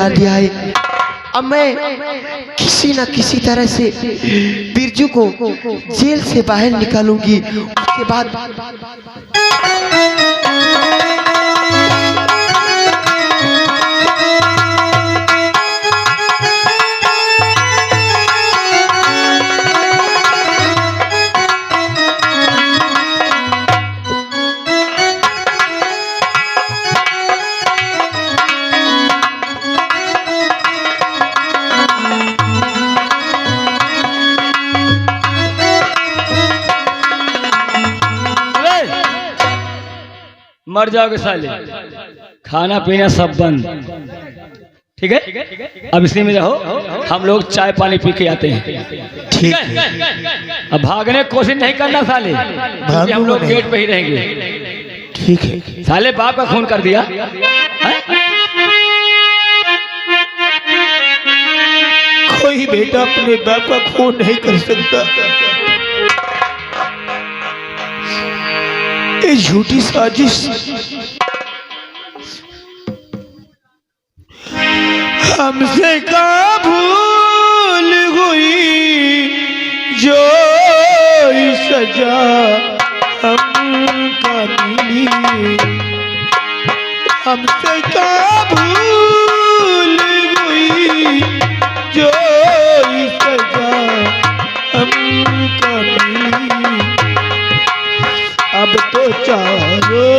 डाल दिया है। अब मैं किसी न किसी तरह से बिरजू को जेल से बाहर निकालूंगी। उसके बाद मर जाओगे साले। खाना पीना सब बंद, ठीक है? अब इसी में रहो, हम लोग चाय पानी पी के आते हैं, ठीक है? अब भागने की कोशिश नहीं करना साले, हम लोग गेट पे ही रहेंगे, ठीक है? साले बाप का खून कर दिया। कोई बेटा अपने बाप का खून नहीं कर सकता। ये झूठी साजिश हमसे का भूल हुई, जो सजा हमका मिली। हमसे का भूल हुई, जो सजा हमका मिली। अब तो चारों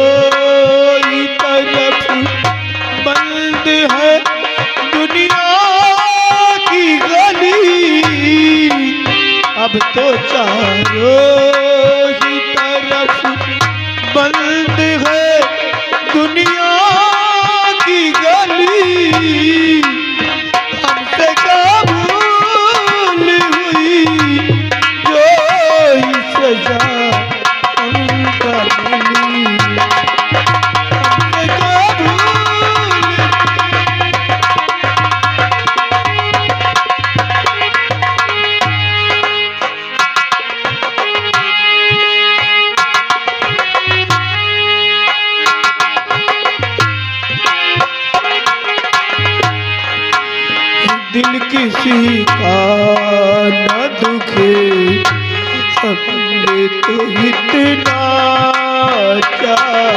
तरफ बंद है दुनिया की गली। अब तो चारों तरफ बंद है दुनिया की गली। हमसे क्या भूल हुई, जो सजा दिल किसी का न दुखे, हमने तो इतना चाहा।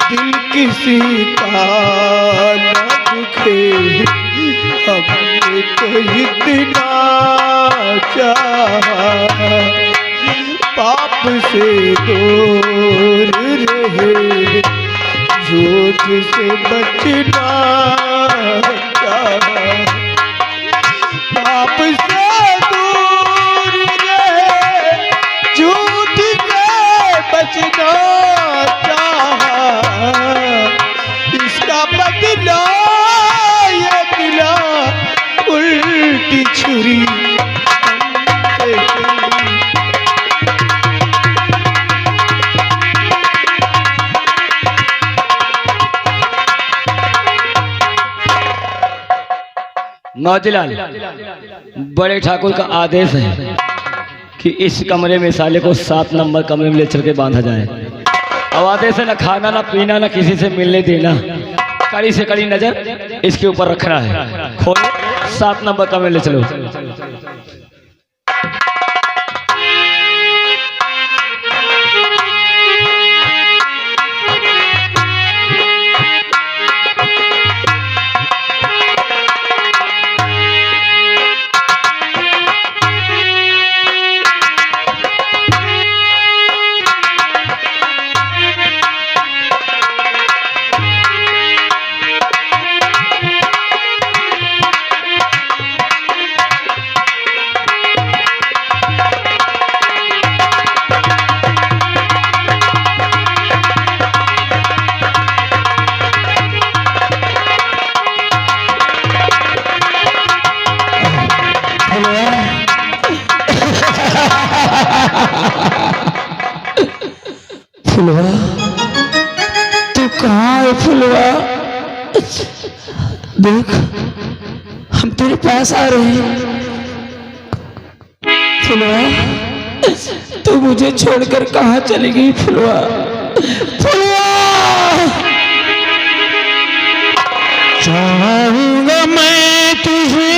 दिल किसी का न दुखे, हमने तो इतना चाहा। पाप से दूर रहे, झूठ से बचना चाहा। पाप से दूर रहे, झूठ से बचना चाहा। इसका बदला ये मिला, उल्टी छुरी मौतीलाल। बड़े ठाकुर का आदेश है कि इस कमरे में साले को 7 नंबर कमरे में ले चल के बांधा जाए। अब आदेश है ना खाना ना पीना ना किसी से मिलने देना, कड़ी से कड़ी नजर इसके ऊपर रखना है। खोलो 7 नंबर कमरे ले चलो। फुलवा, तू कहाँ है फुलवा? देख हम तेरे पास आ रहे हैं। फुलवा तू मुझे छोड़कर कहाँ चली गई फुलवा? फुलवा चाहूंगा मैं तुझे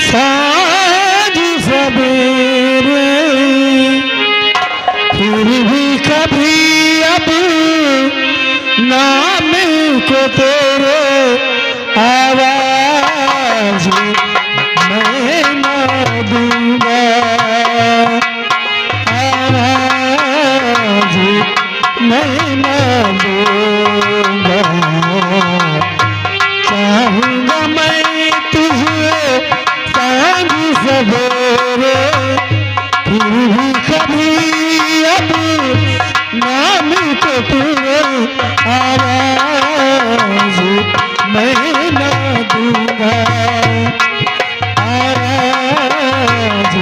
साँझ सवेरे, फिर भी कभी अब नाम को तेरे आवाज मैं ना दूंगा, आवाज मैं ना दूंगा। चाहूंगा मैं तुझे सांझ सवेरे, फिर भी कभी अब नाम को तेरे आवाज मैं ना दूंगा, आवाज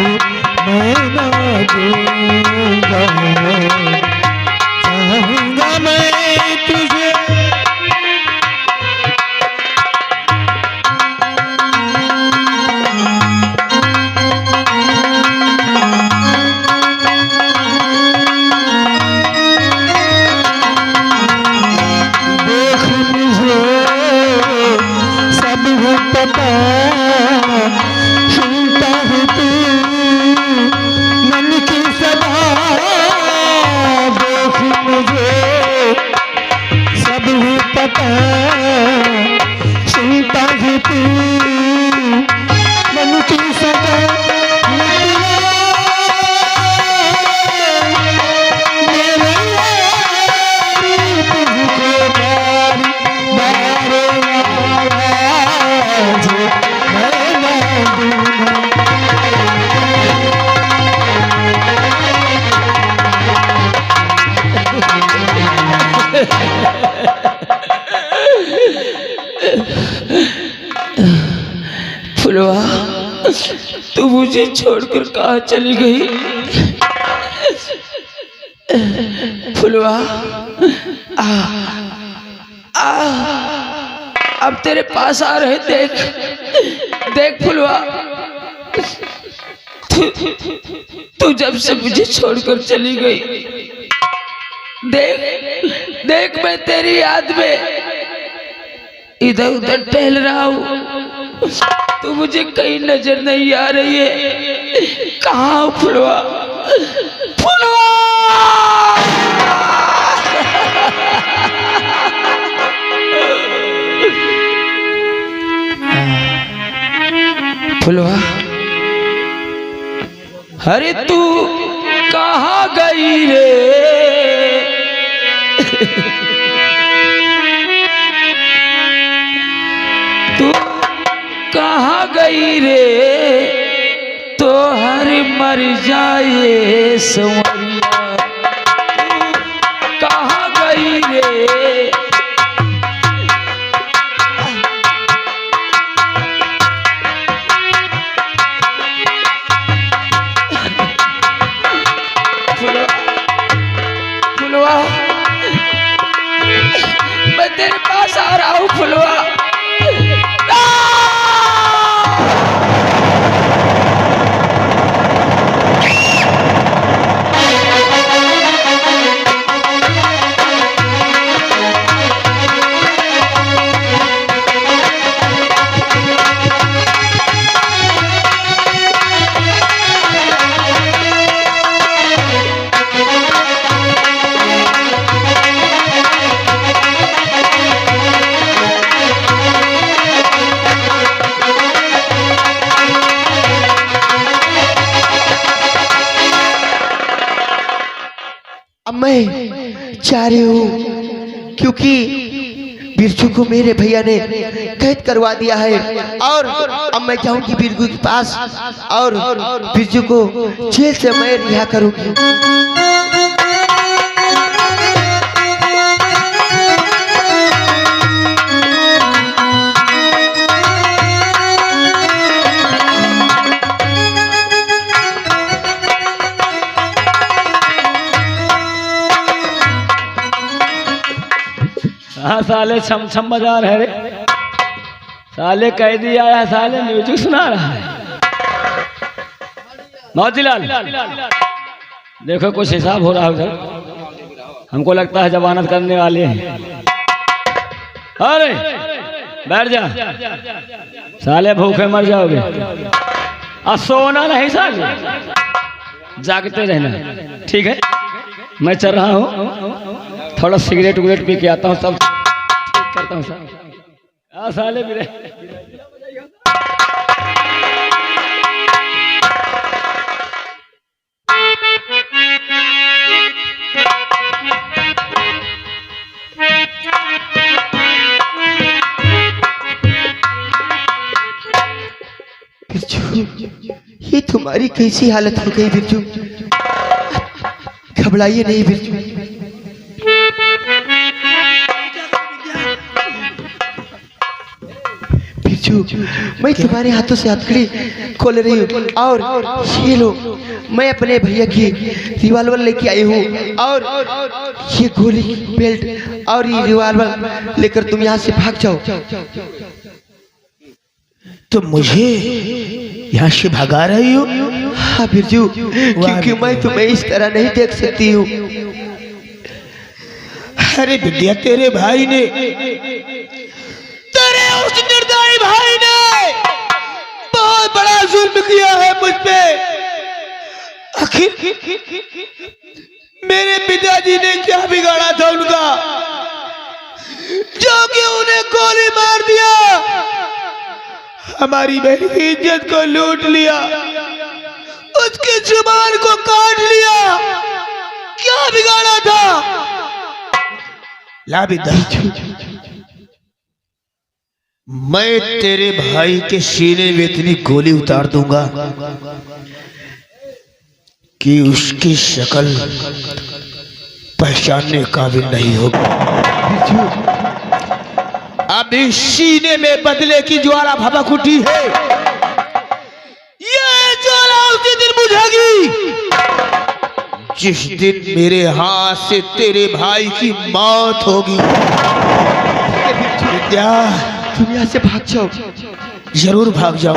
मैं ना दूंगा। चाहूंगा मैं तुझे सुनता है तू मन की सदा, देख मुझे सब पता, सुनता है तू मन की सदा। मेरे तुझको बारी बारे आवाज मैं ना दूंगा। फुलवा तू मुझे छोड़कर कहाँ चली गई? फुलवा अब तेरे पास आ रहे, देख देख फुलवा, तू जब से मुझे छोड़कर चली गई, देख देख मैं तेरी याद में इधर उधर टहल रहा हूँ, तू मुझे कहीं नजर नहीं आ रही है। कहाँ हो फुलवा? फुलवा फुलवा अरे तू कहाँ गई रे? तू कहाँ गई रे? तो हर मर जाए संवरिया, तू कहाँ गई रे? फुलवा मैं तेरे पास आ रहा हूँ फुलवा। अब मैं जा रही हूँ क्योंकि बिरजू को मेरे भैया ने कैद करवा दिया है, और अब मैं जाऊंगी बिरजू के पास और बिरजू को जेल से मैं रिहा करूंगी। हाँ साले छम छम बजा रहे रे, साले कैदी आया, साले म्यूजिक सुना रहा है। मौजीलाल देखो कुछ हिसाब हो रहा है उधर, हमको लगता है जमानत करने वाले हैं। अरे बैठ जा, साले भूखे मर जाओगे। और सोना नहीं साले, जागते रहना, ठीक है। मैं चल रहा हूँ, थोड़ा सिगरेट विगरेट पी के आता हूँ, सब ठीक करता हूँ सब। साले भी बिरजू, ये तुम्हारी कैसी हालत हो गई बिरजू? घबराइए नहीं बिरजू। बिरजू, मैं तुम्हारे हाथों से हथकड़ी खोल रही हूँ और ये लो, मैं अपने भैया की रिवॉल्वर लेके आई हूँ और ये गोली बेल्ट और ये रिवॉल्वर लेकर तुम यहाँ से भाग जाओ। तो मुझे यहाँ से भगा रही हो? हाँ बिरजू, क्योंकि मैं तुम्हें इस तरह नहीं देख सकती हूँ। अरे विद्या, तेरे भाई ने, तेरे उस निर्दयी भाई ने बहुत बड़ा जुल्म किया है मुझ पे। आखिर मेरे पिताजी ने क्या बिगाड़ा था उनका, जो कि उन्हें गोली मार दिया, हमारी बहन की इज्जत को लूट लिया, उसकी जुबान को काट लिया। क्या बिगाड़ा था? ला विद्या, मैं तेरे भाई के सीने में इतनी गोली उतार दूंगा कि उसकी शक्ल पहचानने काबिल नहीं होगी। अब इस सीने में बदले की ज्वाला भभक उठी है, ये ज्वाला उसी दिन बुझेगी जिस दिन मेरे हाथ से तेरे भाई की मौत होगी। विद्या, तुम यहाँ से भाग जाओ। जरूर भाग जाओ।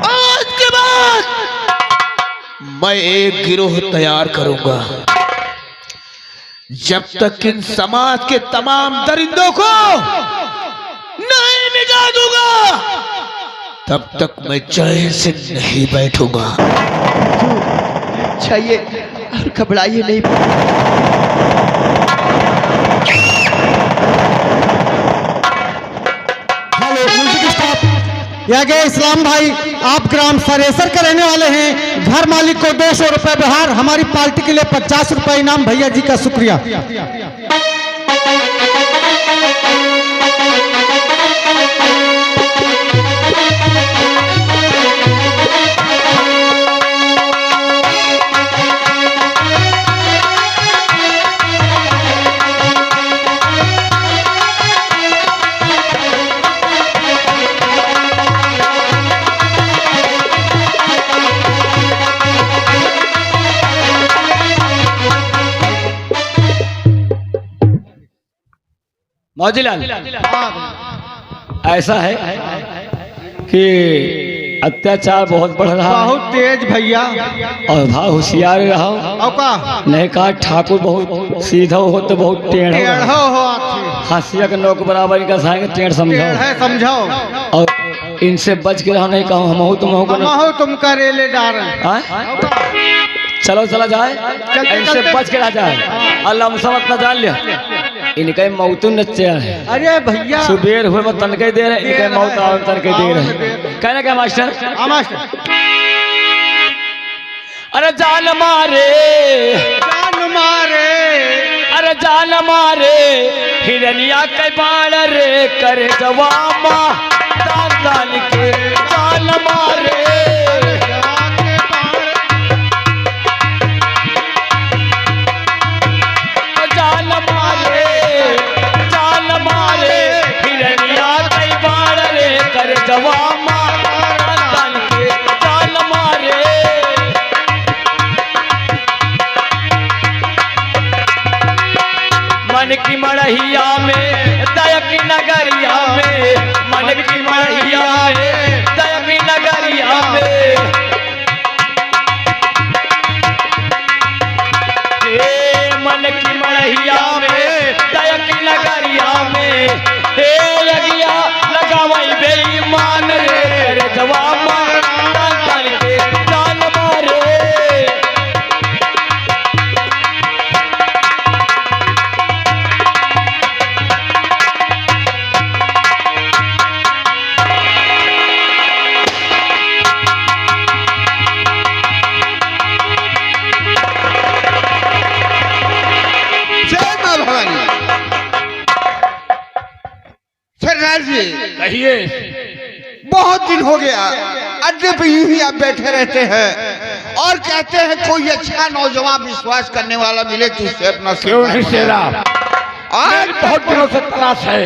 आज के बाद मैं एक गिरोह तैयार करूंगा, जब तक इन समाज के तमाम दरिंदों को नहीं मिटा दूंगा, तब तक मैं चैन से नहीं बैठूंगा। चाहिए और घबराइए नहीं। Hello music stop. यहाँ गए इस्लाम भाई, आप ग्राम सरेसर के रहने वाले हैं। घर मालिक को 200 रुपए बिहार, हमारी पार्टी के लिए 50 रुपए इनाम। भैया जी का शुक्रिया। मौजीलाल ऐसा है कि अत्याचार बहुत बढ़ रहा है, बहुत तेज भैया। और भाव होशियार रहो। नहीं कहा ठाकुर बहुत सीधा हो तो बहुत टेढ़ हो। हाशिया के नौक बराबर इनका साएंगे, टेढ़ समझो। और इनसे बच के रहो, नहीं कहूँ हम तुम करेले डार। चलो चला जाए, इनसे बच के रह जाए। अल्लाह मुसमत न जान लिया, इनका मौतू नच्चा है। अरे भैया, सुबेर हुए मत तनके दे रहे, इनका मौत आवे तनके दे रहे। कहना क्या मास्टर? अरे जान मारे, अरे जान मारे, हिरनिया के बाण रे करे जवामा, दान के जान मारे। जवामा दान के जान मारे। मन की मड़हिया में, दया की नगरिया में, मन देखिए, बहुत दिन हो गया अड्डे पे यूं ही आप बैठे रहते हैं और कहते हैं कोई अच्छा नौजवान विश्वास करने वाला मिले तो उससे अपना क्यों नहीं शेरा? और बहुत दिनों से तलाश है।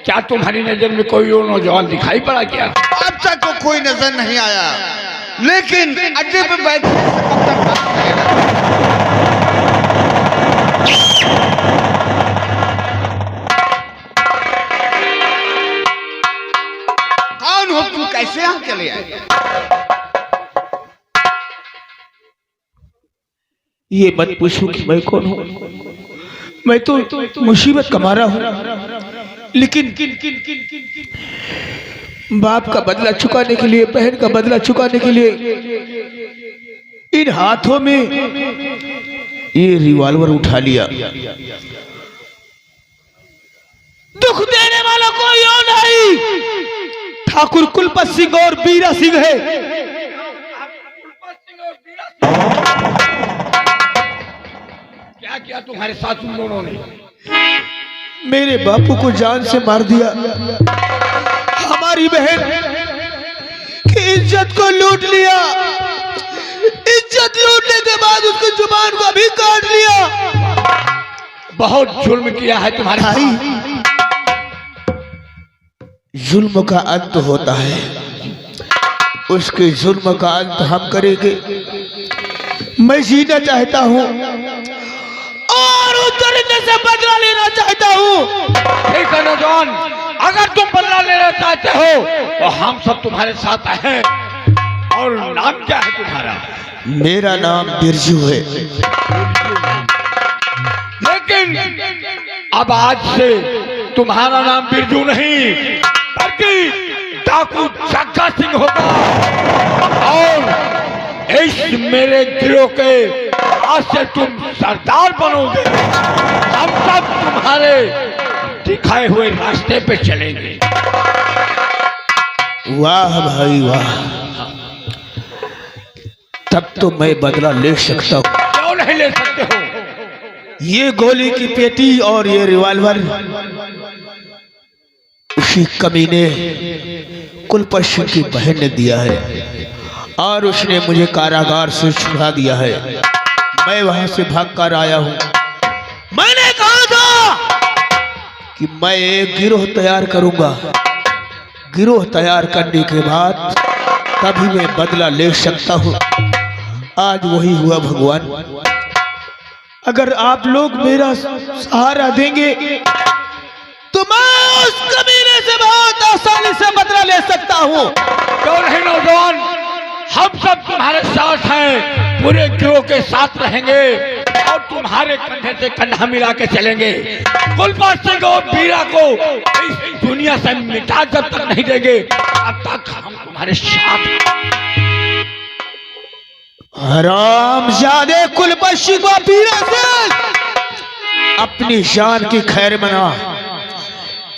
क्या तुम्हारी नजर में कोई और नौजवान दिखाई पड़ा क्या? अब तक तो कोई नजर नहीं आया, लेकिन अड्डे पे बैठे कब तक बात करेगा? कौन हो तुम, कैसे यहाँ चले आए? ये मत पूछो कि मैं कौन हूँ। मैं तो मुसीबत कमा रहा हूँ, लेकिन बाप का बदला चुकाने के लिए, बहन का बदला चुकाने के लिए इन हाथों में ये रिवॉल्वर उठा लिया। दुख देने वाला कोई और नहीं, ठाकुर कुलपत सिंह और बीरा सिंह है। क्या किया तुम्हारे साथ तुम दोनों ने? मेरे बापू को जान से मार दिया, हमारी बहन की इज्जत को लूट लिया, इज्जत लूटने के बाद उसकी जुबान को भी काट लिया। बहुत जुल्म किया है तुम्हारे भाई, जुल्म का अंत होता है, उसके जुल्म का अंत हम करेंगे। मैं जीना चाहता हूँ और उस दरिंदे से बदला लेना चाहता हूँ। ठीक है नौजवान, अगर तुम बदला लेना चाहते हो तो हम सब तुम्हारे साथ हैं। और नाम क्या है तुम्हारा? मेरा नाम बिरजू है। लेकिन अब आज से तुम्हारा नाम बिरजू नहीं बल्कि डाकू जग्गा सिंह होगा। और इस मेरे गिरोह के आज से तुम सरदार बनोगे। हम सब तुम्हारे दिखाए हुए रास्ते पे चलेंगे। वाह भाई वाह, तब तो मैं बदला ले सकता हूँ। क्यों नहीं ले सकते हो? ये गोली की पेटी और ये रिवॉल्वर उसी कमीने कुलपत सिंह की बहन ने दिया है और उसने मुझे कारागार से छुड़ा दिया है। मैं वहां से भागकर आया हूं। मैंने कहा था कि मैं एक गिरोह तैयार करूंगा, गिरोह तैयार करने के बाद तभी मैं बदला ले सकता हूं। आज वही हुआ भगवान। अगर आप लोग मेरा सहारा देंगे तो मैं उस कमीने से बहुत आसानी से बदला ले सकता हूँ। क्यों नहीं नौजवान, हम सब तुम्हारे साथ हैं, पूरे गिरोह के साथ रहेंगे और तुम्हारे कंधे से कंधा मिला के चलेंगे। कुलपत सिंह और बीरा को इस दुनिया से मिटा जब तक नहीं देंगे तब तक हम तुम्हारे साथ। हरामजादे कुलपत सिंह और बीरा सिंह, अपनी शान की खैर मना।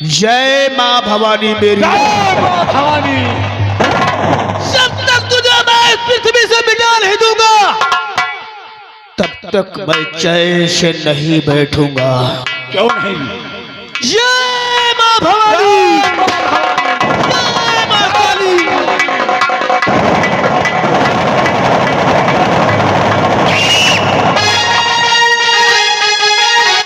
जय माँ भवानी मेरी। जय माँ भवानी। जब तक तुझे मैं इस पृथ्वी से मिटा नहीं दूंगा तब तक मैं चैन से नहीं बैठूंगा। क्यों नहीं? जय माँ भवानी।